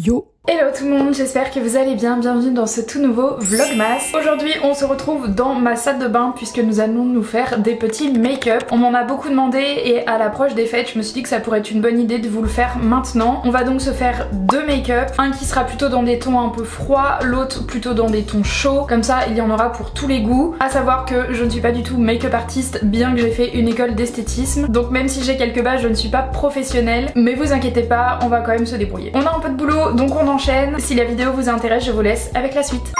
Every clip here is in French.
Yo! Hello tout le monde, j'espère que vous allez bien, bienvenue dans ce tout nouveau vlogmas. Aujourd'hui on se retrouve dans ma salle de bain puisque nous allons nous faire des petits make-up. On m'en a beaucoup demandé et à l'approche des fêtes je me suis dit que ça pourrait être une bonne idée de vous le faire maintenant. On va donc se faire deux make-up, un qui sera plutôt dans des tons un peu froids, l'autre plutôt dans des tons chauds, comme ça il y en aura pour tous les goûts. À savoir que je ne suis pas du tout make-up artiste bien que j'ai fait une école d'esthétisme, donc même si j'ai quelques bases je ne suis pas professionnelle, mais vous inquiétez pas, on va quand même se débrouiller. On a un peu de boulot donc on enchaîne. Si la vidéo vous intéresse, je vous laisse avec la suite.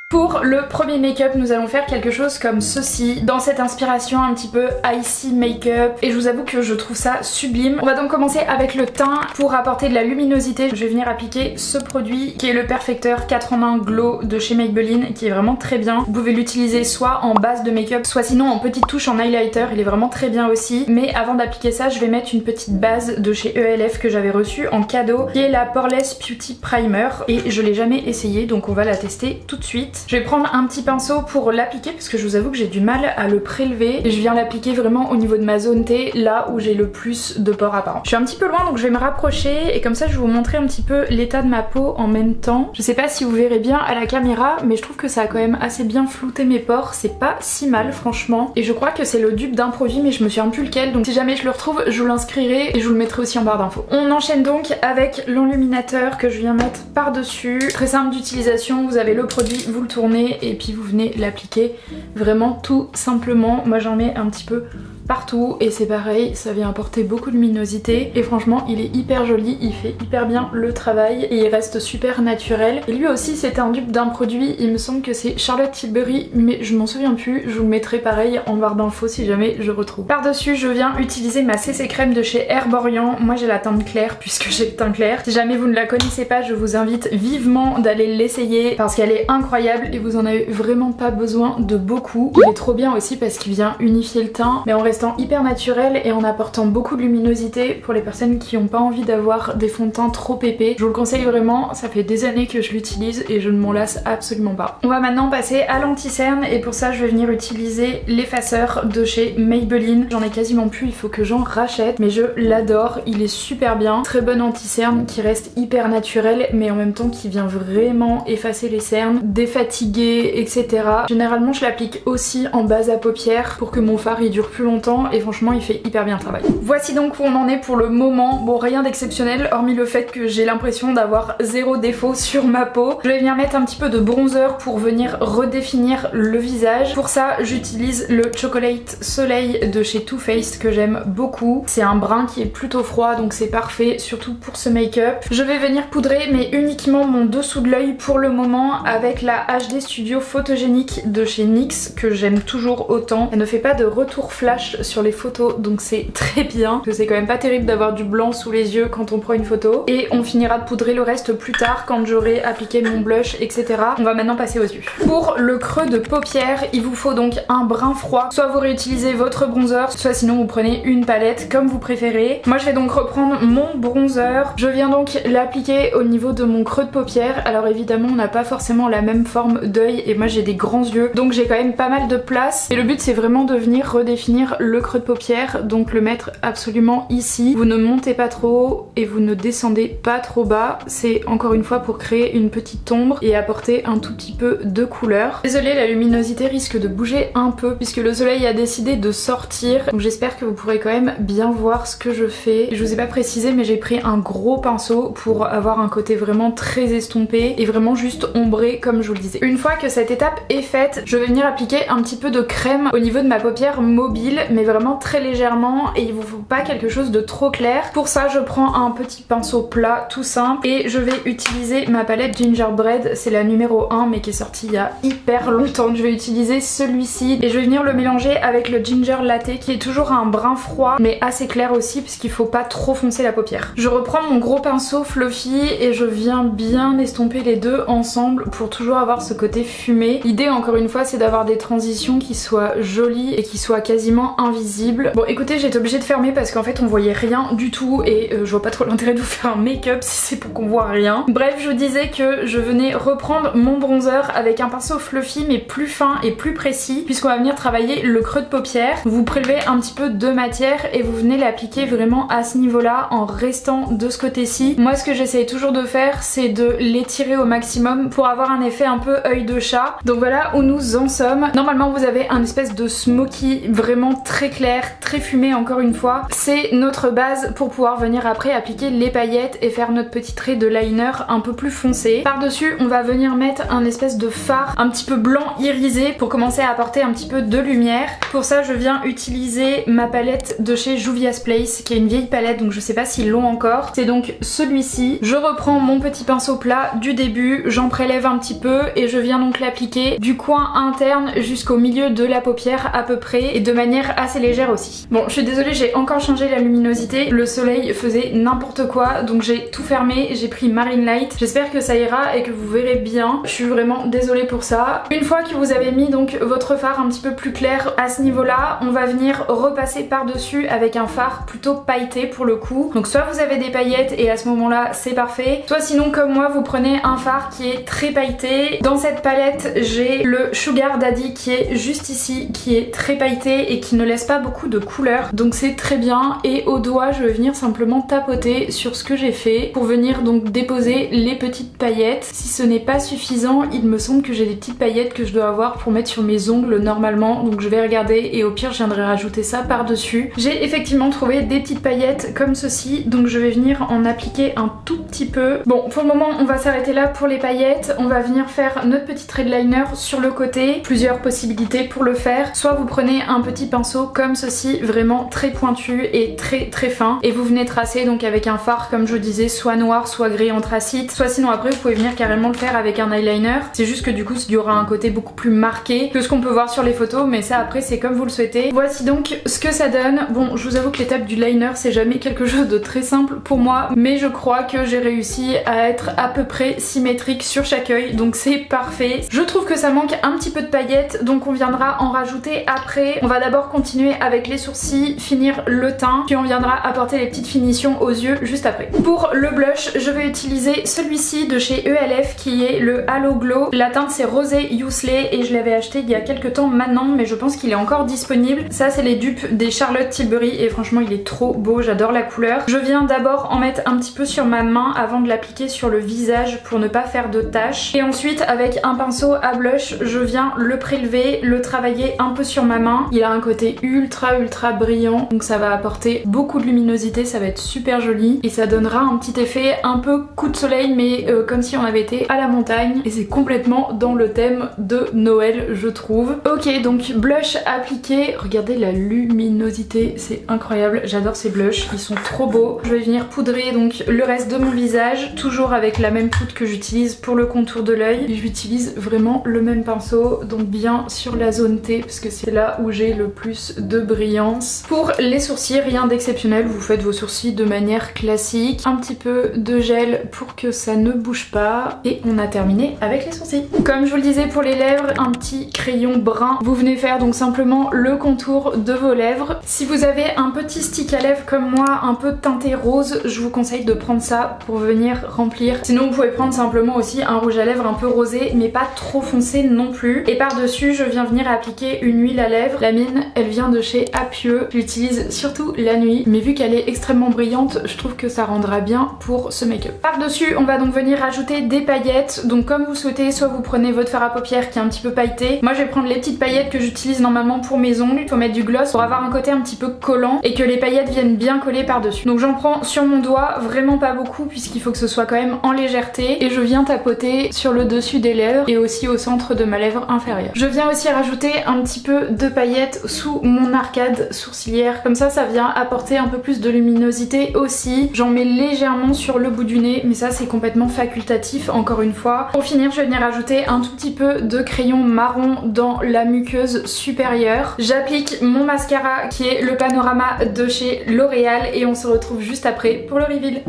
Pour le premier make-up, nous allons faire quelque chose comme ceci, dans cette inspiration un petit peu icy make-up, et je vous avoue que je trouve ça sublime. On va donc commencer avec le teint pour apporter de la luminosité. Je vais venir appliquer ce produit qui est le Perfecteur 4 en 1 Glow de chez Maybelline, qui est vraiment très bien. Vous pouvez l'utiliser soit en base de make-up, soit sinon en petite touche en highlighter, il est vraiment très bien aussi. Mais avant d'appliquer ça, je vais mettre une petite base de chez ELF que j'avais reçue en cadeau, qui est la Poreless Beauty Primer, et je l'ai jamais essayé, donc on va la tester tout de suite. Je vais prendre un petit pinceau pour l'appliquer parce que je vous avoue que j'ai du mal à le prélever et je viens l'appliquer vraiment au niveau de ma zone T, là où j'ai le plus de pores apparents. Je suis un petit peu loin donc je vais me rapprocher et comme ça je vais vous montrer un petit peu l'état de ma peau en même temps. Je sais pas si vous verrez bien à la caméra mais je trouve que ça a quand même assez bien flouté mes pores, c'est pas si mal franchement, et je crois que c'est le dupe d'un produit mais je me souviens plus lequel, donc si jamais je le retrouve je vous l'inscrirai et je vous le mettrai aussi en barre d'infos. On enchaîne donc avec l'enluminateur que je viens mettre par dessus, très simple d'utilisation, vous avez le produit, vous le tournez et puis vous venez l'appliquer vraiment tout simplement. Moi j'en mets un petit peu partout et c'est pareil, ça vient apporter beaucoup de luminosité et franchement il est hyper joli, il fait hyper bien le travail et il reste super naturel. Et lui aussi c'est un dupe d'un produit, il me semble que c'est Charlotte Tilbury mais je m'en souviens plus, je vous le mettrai pareil en barre d'infos si jamais je retrouve. Par dessus je viens utiliser ma CC crème de chez Herborian. Moi j'ai la teinte claire puisque j'ai le teint clair. Si jamais vous ne la connaissez pas je vous invite vivement d'aller l'essayer parce qu'elle est incroyable et vous en avez vraiment pas besoin de beaucoup. Il est trop bien aussi parce qu'il vient unifier le teint mais en restant hyper naturel et en apportant beaucoup de luminosité pour les personnes qui n'ont pas envie d'avoir des fonds de teint trop épais. Je vous le conseille vraiment, ça fait des années que je l'utilise et je ne m'en lasse absolument pas. On va maintenant passer à l'anti-cerne et pour ça je vais venir utiliser l'effaceur de chez Maybelline. J'en ai quasiment plus, il faut que j'en rachète mais je l'adore, il est super bien. Très bon anti-cerne qui reste hyper naturel mais en même temps qui vient vraiment effacer les cernes, défatiguer, etc. Généralement je l'applique aussi en base à paupières pour que mon fard il dure plus longtemps et franchement il fait hyper bien le travail. Voici donc où on en est pour le moment. Bon, rien d'exceptionnel hormis le fait que j'ai l'impression d'avoir zéro défaut sur ma peau. Je vais venir mettre un petit peu de bronzer pour venir redéfinir le visage. Pour ça j'utilise le Chocolate Soleil de chez Too Faced que j'aime beaucoup. C'est un brun qui est plutôt froid donc c'est parfait surtout pour ce make-up. Je vais venir poudrer mais uniquement mon dessous de l'œil pour le moment avec la HD Studio Photogénique de chez NYX que j'aime toujours autant. Elle ne fait pas de retour flash sur les photos donc c'est très bien parce que c'est quand même pas terrible d'avoir du blanc sous les yeux quand on prend une photo, et on finira de poudrer le reste plus tard quand j'aurai appliqué mon blush etc. On va maintenant passer aux yeux. Pour le creux de paupière il vous faut donc un brun froid, soit vous réutilisez votre bronzer soit sinon vous prenez une palette comme vous préférez. Moi je vais donc reprendre mon bronzer, je viens donc l'appliquer au niveau de mon creux de paupière. Alors évidemment on n'a pas forcément la même forme d'œil et moi j'ai des grands yeux donc j'ai quand même pas mal de place et le but c'est vraiment de venir redéfinir le creux de paupière, donc le mettre absolument ici. Vous ne montez pas trop haut et vous ne descendez pas trop bas, c'est encore une fois pour créer une petite ombre et apporter un tout petit peu de couleur. Désolée, la luminosité risque de bouger un peu puisque le soleil a décidé de sortir, donc j'espère que vous pourrez quand même bien voir ce que je fais. Je vous ai pas précisé mais j'ai pris un gros pinceau pour avoir un côté vraiment très estompé et vraiment juste ombré comme je vous le disais. Une fois que cette étape est faite, je vais venir appliquer un petit peu de crème au niveau de ma paupière mobile mais vraiment très légèrement et il vous faut pas quelque chose de trop clair. Pour ça je prends un petit pinceau plat tout simple et je vais utiliser ma palette Gingerbread, c'est la numéro 1 mais qui est sortie il y a hyper longtemps. Je vais utiliser celui-ci et je vais venir le mélanger avec le Ginger Latte qui est toujours un brun froid mais assez clair aussi puisqu'il faut pas trop foncer la paupière. Je reprends mon gros pinceau fluffy et je viens bien estomper les deux ensemble pour toujours avoir ce côté fumé. L'idée encore une fois c'est d'avoir des transitions qui soient jolies et qui soient quasiment complètement invisible. Bon écoutez, j'ai été obligée de fermer parce qu'en fait on voyait rien du tout et je vois pas trop l'intérêt de vous faire un make-up si c'est pour qu'on voit rien. Bref, je vous disais que je venais reprendre mon bronzer avec un pinceau fluffy mais plus fin et plus précis puisqu'on va venir travailler le creux de paupière. Vous prélevez un petit peu de matière et vous venez l'appliquer vraiment à ce niveau-là en restant de ce côté-ci. Moi ce que j'essaye toujours de faire c'est de l'étirer au maximum pour avoir un effet un peu œil de chat. Donc voilà où nous en sommes. Normalement vous avez un espèce de smoky vraiment très clair, très fumé encore une fois. C'est notre base pour pouvoir venir après appliquer les paillettes et faire notre petit trait de liner un peu plus foncé. Par dessus on va venir mettre un espèce de fard un petit peu blanc irisé pour commencer à apporter un petit peu de lumière. Pour ça je viens utiliser ma palette de chez Juvia's Place qui est une vieille palette donc je sais pas s'ils l'ont encore. C'est donc celui-ci. Je reprends mon petit pinceau plat du début, j'en prélève un petit peu et je viens donc l'appliquer du coin interne jusqu'au milieu de la paupière à peu près et de manière assez légère aussi. Bon je suis désolée, j'ai encore changé la luminosité, le soleil faisait n'importe quoi donc j'ai tout fermé, j'ai pris Marine Light. J'espère que ça ira et que vous verrez bien. Je suis vraiment désolée pour ça. Une fois que vous avez mis donc votre fard un petit peu plus clair à ce niveau là, on va venir repasser par dessus avec un fard plutôt pailleté pour le coup. Donc soit vous avez des paillettes et à ce moment là c'est parfait, soit sinon comme moi vous prenez un fard qui est très pailleté. Dans cette palette j'ai le Sugar Daddy qui est juste ici, qui est très pailleté et qui ne laisse pas beaucoup de couleur donc c'est très bien. Et au doigt je vais venir simplement tapoter sur ce que j'ai fait pour venir donc déposer les petites paillettes. Si ce n'est pas suffisant, il me semble que j'ai des petites paillettes que je dois avoir pour mettre sur mes ongles normalement, donc je vais regarder et au pire je viendrai rajouter ça par dessus. J'ai effectivement trouvé des petites paillettes comme ceci donc je vais venir en appliquer un tout petit peu. Bon pour le moment on va s'arrêter là pour les paillettes, on va venir faire notre petit trait de liner sur le côté. Plusieurs possibilités pour le faire, soit vous prenez un petit pinceau comme ceci vraiment très pointu et très fin et vous venez tracer donc avec un fard comme je vous disais soit noir soit gris anthracite, soit sinon après vous pouvez venir carrément le faire avec un eyeliner. C'est juste que du coup il y aura un côté beaucoup plus marqué que ce qu'on peut voir sur les photos mais ça après c'est comme vous le souhaitez. Voici donc ce que ça donne. Bon je vous avoue que l'étape du liner c'est jamais quelque chose de très simple pour moi mais je crois que j'ai réussi à être à peu près symétrique sur chaque œil donc c'est parfait. Je trouve que ça manque un petit peu de paillettes donc on viendra en rajouter après. On va d'abord continuer avec les sourcils, finir le teint puis on viendra apporter les petites finitions aux yeux juste après. Pour le blush je vais utiliser celui-ci de chez ELF qui est le Halo Glow. La teinte c'est Rosé Yousley et je l'avais acheté il y a quelques temps maintenant mais je pense qu'il est encore disponible. Ça c'est les dupes des Charlotte Tilbury et franchement il est trop beau, j'adore la couleur. Je viens d'abord en mettre un petit peu sur ma main avant de l'appliquer sur le visage pour ne pas faire de taches et ensuite avec un pinceau à blush je viens le prélever, le travailler un peu sur ma main. Il a un côté ultra brillant donc ça va apporter beaucoup de luminosité, ça va être super joli et ça donnera un petit effet un peu coup de soleil mais comme si on avait été à la montagne et c'est complètement dans le thème de Noël je trouve. Ok donc blush appliqué, regardez la luminosité, c'est incroyable, j'adore ces blushs, ils sont trop beaux. Je vais venir poudrer donc le reste de mon visage, toujours avec la même poudre que j'utilise pour le contour de l'œil et j'utilise vraiment le même pinceau donc bien sur la zone T parce que c'est là où j'ai le plus de brillance. Pour les sourcils rien d'exceptionnel, vous faites vos sourcils de manière classique, un petit peu de gel pour que ça ne bouge pas et on a terminé avec les sourcils. Comme je vous le disais pour les lèvres, un petit crayon brun, vous venez faire donc simplement le contour de vos lèvres. Si vous avez un petit stick à lèvres comme moi un peu teinté rose, je vous conseille de prendre ça pour venir remplir. Sinon vous pouvez prendre simplement aussi un rouge à lèvres un peu rosé mais pas trop foncé non plus. Et par dessus je viens venir appliquer une huile à lèvres, la mienne elle vient de chez Apieux, je l'utilise surtout la nuit mais vu qu'elle est extrêmement brillante je trouve que ça rendra bien pour ce make-up. Par dessus on va donc venir rajouter des paillettes, donc comme vous souhaitez, soit vous prenez votre fard à paupières qui est un petit peu pailleté, moi je vais prendre les petites paillettes que j'utilise normalement pour mes ongles, il faut mettre du gloss pour avoir un côté un petit peu collant et que les paillettes viennent bien coller par dessus. Donc j'en prends sur mon doigt, vraiment pas beaucoup puisqu'il faut que ce soit quand même en légèreté et je viens tapoter sur le dessus des lèvres et aussi au centre de ma lèvre inférieure. Je viens aussi rajouter un petit peu de paillettes sous mon arcade sourcilière, comme ça vient apporter un peu plus de luminosité aussi. J'en mets légèrement sur le bout du nez mais ça c'est complètement facultatif encore une fois. Pour finir je vais venir ajouter un tout petit peu de crayon marron dans la muqueuse supérieure. J'applique mon mascara qui est le Panorama de chez L'Oréal et on se retrouve juste après pour le reveal.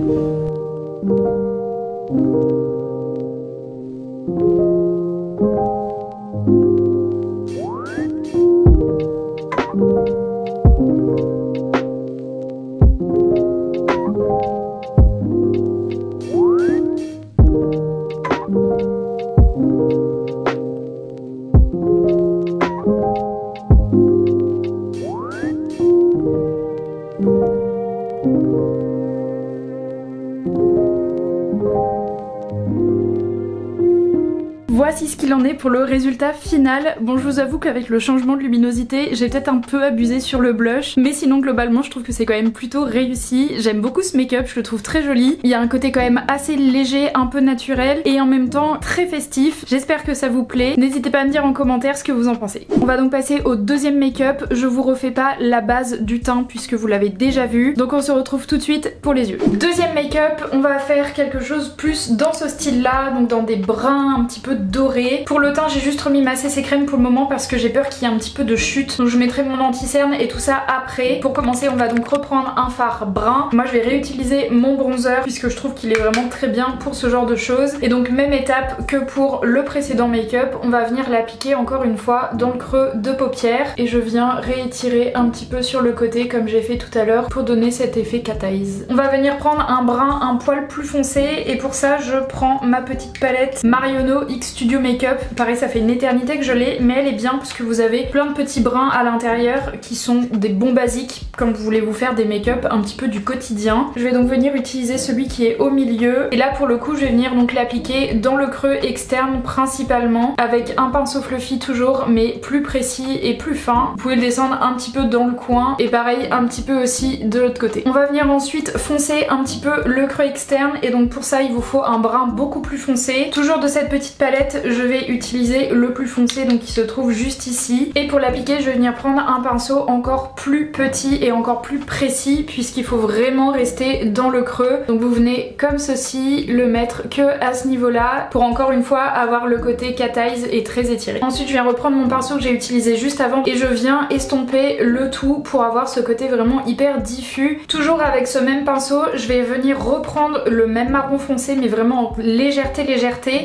Voici ce qu'il en est pour le résultat final. Bon, je vous avoue qu'avec le changement de luminosité, j'ai peut-être un peu abusé sur le blush, mais sinon globalement je trouve que c'est quand même plutôt réussi. J'aime beaucoup ce make-up, je le trouve très joli. Il y a un côté quand même assez léger, un peu naturel et en même temps très festif. J'espère que ça vous plaît. N'hésitez pas à me dire en commentaire ce que vous en pensez. On va donc passer au deuxième make-up. Je vous refais pas la base du teint puisque vous l'avez déjà vu. Donc on se retrouve tout de suite pour les yeux. Deuxième make-up, on va faire quelque chose plus dans ce style-là, donc dans des bruns un petit peu doré. Pour le teint j'ai juste remis ma CC crème pour le moment parce que j'ai peur qu'il y ait un petit peu de chute, donc je mettrai mon anti-cerne et tout ça après. Pour commencer on va donc reprendre un fard brun. Moi je vais réutiliser mon bronzer puisque je trouve qu'il est vraiment très bien pour ce genre de choses. Et donc même étape que pour le précédent make-up, on va venir l'appliquer encore une fois dans le creux de paupière et je viens réétirer un petit peu sur le côté comme j'ai fait tout à l'heure pour donner cet effet cat eyes. On va venir prendre un brun un poil plus foncé et pour ça je prends ma petite palette Marionneau X Studio Makeup. Pareil, ça fait une éternité que je l'ai, mais elle est bien parce que vous avez plein de petits bruns à l'intérieur qui sont des bons basiques quand vous voulez vous faire des make-up un petit peu du quotidien. Je vais donc venir utiliser celui qui est au milieu et là pour le coup je vais venir donc l'appliquer dans le creux externe principalement avec un pinceau fluffy toujours mais plus précis et plus fin. Vous pouvez le descendre un petit peu dans le coin et pareil un petit peu aussi de l'autre côté. On va venir ensuite foncer un petit peu le creux externe et donc pour ça il vous faut un brun beaucoup plus foncé. Toujours de cette petite palette je vais utiliser le plus foncé donc qui se trouve juste ici et pour l'appliquer je vais venir prendre un pinceau encore plus petit et encore plus précis puisqu'il faut vraiment rester dans le creux. Donc vous venez comme ceci le mettre que à ce niveau là pour encore une fois avoir le côté cat eyes et très étiré. Ensuite je viens reprendre mon pinceau que j'ai utilisé juste avant et je viens estomper le tout pour avoir ce côté vraiment hyper diffus. Toujours avec ce même pinceau je vais venir reprendre le même marron foncé mais vraiment en légèreté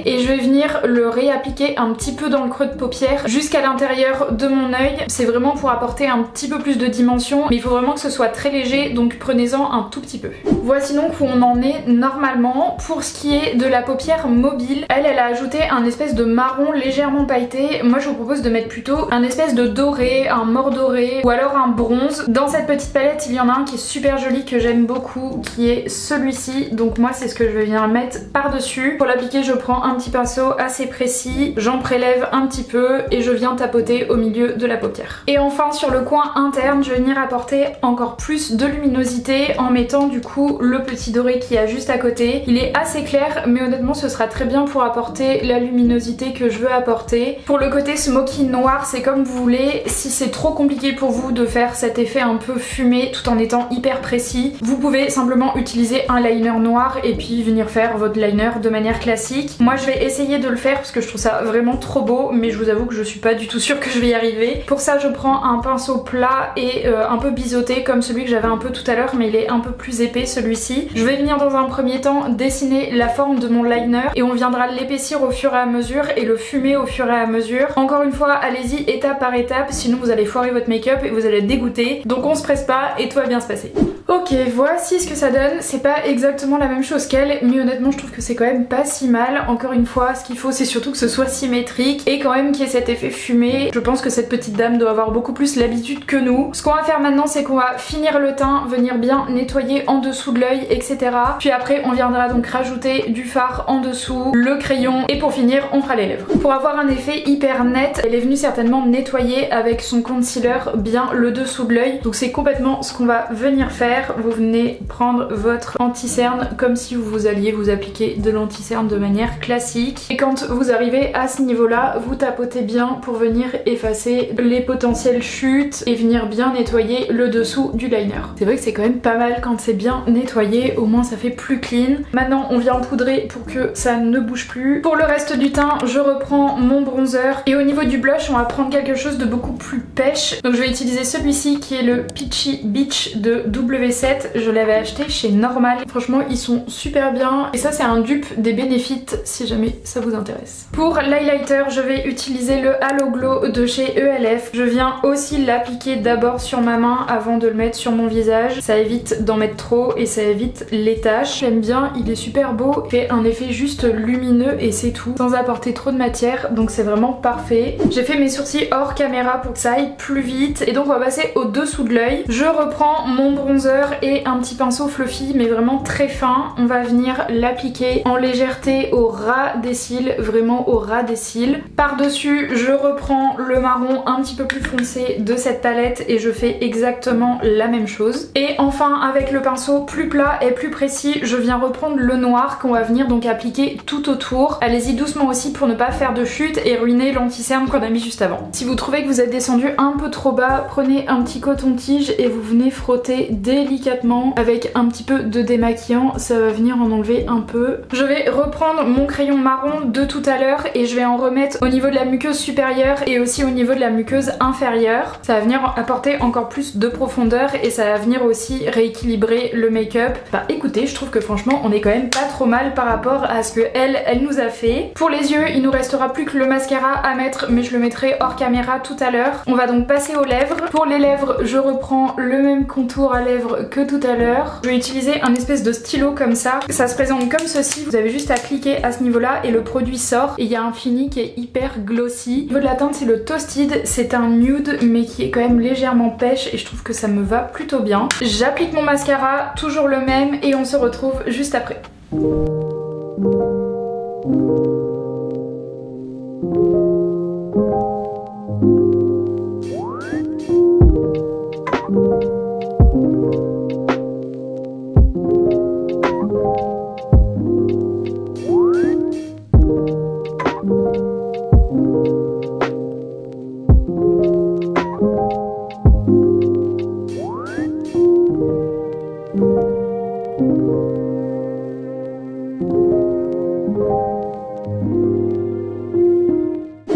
et je vais venir le réappliquer un petit peu dans le creux de paupière jusqu'à l'intérieur de mon œil. C'est vraiment pour apporter un petit peu plus de dimension mais il faut vraiment que ce soit très léger donc prenez-en un tout petit peu. Voici donc où on en est normalement. Pour ce qui est de la paupière mobile, elle a ajouté un espèce de marron légèrement pailleté. Moi je vous propose de mettre plutôt un espèce de doré, un mort doré ou alors un bronze. Dans cette petite palette il y en a un qui est super joli que j'aime beaucoup qui est celui-ci, donc moi c'est ce que je vais venir mettre par dessus. Pour l'appliquer je prends un petit pinceau assez précis, j'en prélève un petit peu et je viens tapoter au milieu de la paupière. Et enfin sur le coin interne je vais venir apporter encore plus de luminosité en mettant du coup le petit doré qui a juste à côté. Il est assez clair mais honnêtement ce sera très bien pour apporter la luminosité que je veux apporter. Pour le côté smoky noir c'est comme vous voulez, si c'est trop compliqué pour vous de faire cet effet un peu fumé tout en étant hyper précis, vous pouvez simplement utiliser un liner noir et puis venir faire votre liner de manière classique. Moi je vais essayer de le faire parce que je trouve ça vraiment trop beau mais je vous avoue que je suis pas du tout sûre que je vais y arriver. Pour ça je prends un pinceau plat et un peu biseauté comme celui que j'avais un peu tout à l'heure mais il est un peu plus épais celui-ci. Je vais venir dans un premier temps dessiner la forme de mon liner et on viendra l'épaissir au fur et à mesure et le fumer au fur et à mesure. Encore une fois allez-y étape par étape sinon vous allez foirer votre make-up et vous allez être dégoûté. Donc on se presse pas et tout va bien se passer. Ok, voici ce que ça donne. C'est pas exactement la même chose qu'elle mais honnêtement je trouve que c'est quand même pas si mal. Encore une fois ce qu'il faut c'est surtout que ce soit symétrique et quand même qu'il y ait cet effet fumé. Je pense que cette petite dame doit avoir beaucoup plus l'habitude que nous. Ce qu'on va faire maintenant c'est qu'on va finir le teint, venir bien nettoyer en dessous de l'œil etc. Puis après on viendra donc rajouter du fard en dessous, le crayon et pour finir on fera les lèvres. Pour avoir un effet hyper net, elle est venue certainement nettoyer avec son concealer bien le dessous de l'œil. Donc c'est complètement ce qu'on va venir faire. Vous venez prendre votre anti-cerne comme si vous alliez vous appliquer de l'anti-cerne de manière classique. Et quand vous arrivez à ce niveau là, vous tapotez bien pour venir effacer les potentielles chutes et venir bien nettoyer le dessous du liner. C'est vrai que c'est quand même pas mal quand c'est bien nettoyé, au moins ça fait plus clean. Maintenant on vient poudrer pour que ça ne bouge plus. Pour le reste du teint, je reprends mon bronzer et au niveau du blush on va prendre quelque chose de beaucoup plus pêche. Donc je vais utiliser celui-ci qui est le Peachy Beach de W7. Je l'avais acheté chez Normal. Franchement ils sont super bien et ça c'est un dupe des Benefit si jamais ça vous intéresse. Pour l'highlighter je vais utiliser le Halo Glow de chez ELF. Je viens aussi l'appliquer d'abord sur ma main avant de le mettre sur mon visage. Ça évite d'en mettre trop et ça évite les taches. J'aime bien, il est super beau, il fait un effet juste lumineux et c'est tout, sans apporter trop de matière, donc c'est vraiment parfait. J'ai fait mes sourcils hors caméra pour que ça aille plus vite et donc on va passer au dessous de l'œil. Je reprends mon bronzer et un petit pinceau fluffy mais vraiment très fin, on va venir l'appliquer en légèreté au ras des cils, vraiment au ras des cils. Par dessus je reprends le marron un petit peu plus foncé de cette palette et je fais exactement la même chose. Et enfin avec le pinceau plus plat et plus précis, je viens reprendre le noir qu'on va venir donc appliquer tout autour. Allez-y doucement aussi pour ne pas faire de chute et ruiner l'anti-cerne qu'on a mis juste avant. Si vous trouvez que vous êtes descendu un peu trop bas, prenez un petit coton-tige et vous venez frotter délicatement avec un petit peu de démaquillant, ça va venir en enlever un peu. Je vais reprendre mon crayon marron de tout à l'heure et je vais en remettre au niveau de la muqueuse supérieure et aussi au niveau de la muqueuse inférieure. Ça va venir apporter encore plus de profondeur et ça va venir aussi rééquilibrer le make-up. Bah écoutez, je trouve que franchement on est quand même pas trop mal par rapport à ce que elle nous a fait. Pour les yeux, il nous restera plus que le mascara à mettre, mais je le mettrai hors caméra tout à l'heure. On va donc passer aux lèvres. Pour les lèvres, je reprends le même contour à lèvres que tout à l'heure. Je vais utiliser un espèce de stylo comme ça. Ça se présente comme ceci. Vous avez juste à cliquer à ce niveau-là et le produit sort. Et il y a un fini qui est hyper glossy. Au niveau de la teinte, c'est le Toasted. C'est un nude, mais qui est quand même légèrement pêche et je trouve que ça me va plutôt bien. J'applique mon mascara, toujours le même, et on se retrouve juste après.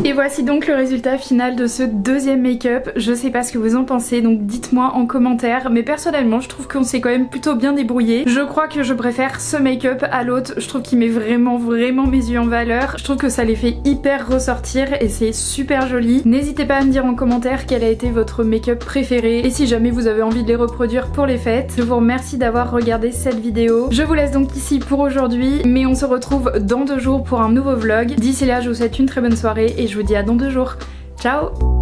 Et voici donc le résultat final de ce deuxième make-up. Je sais pas ce que vous en pensez, donc dites-moi en commentaire. Mais personnellement, je trouve qu'on s'est quand même plutôt bien débrouillé. Je crois que je préfère ce make-up à l'autre. Je trouve qu'il met vraiment mes yeux en valeur. Je trouve que ça les fait hyper ressortir et c'est super joli. N'hésitez pas à me dire en commentaire quel a été votre make-up préféré. Et si jamais vous avez envie de les reproduire pour les fêtes. Je vous remercie d'avoir regardé cette vidéo. Je vous laisse donc ici pour aujourd'hui. Mais on se retrouve dans 2 jours pour un nouveau vlog. D'ici là, je vous souhaite une très bonne soirée et je vous dis à dans 2 jours. Ciao!